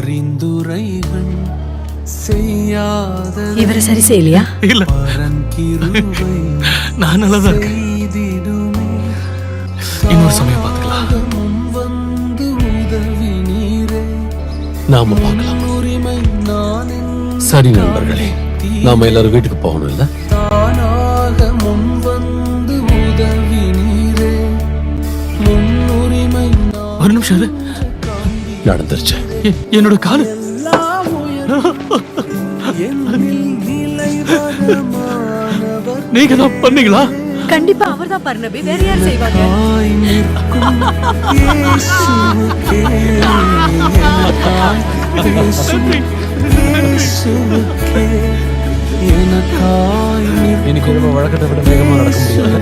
பரிந்துரைகள் செய்யாத இவரை சரி செய்யலையா? இல்ல, நான் நல்லதா இருக்கேன். இன்னொரு சமயம் பார்த்துக்கலாம். நாம பார்க்கலாம். சரி நண்பர்களே, நாம எல்லாரும் வீட்டுக்கு போகணும் இல்ல? ஒரு நிமிஷம் இரு. நடந்துருச்சு. என்னோட காலு நீங்க தான் பண்ணீங்களா? கண்டிப்பா அவர்தான் பர்ணபி, வேற யார் செய்வாங்க? இன்னைக்கு ரொம்ப வழக்கத்தை விட வேகமா நடக்க முடியாது.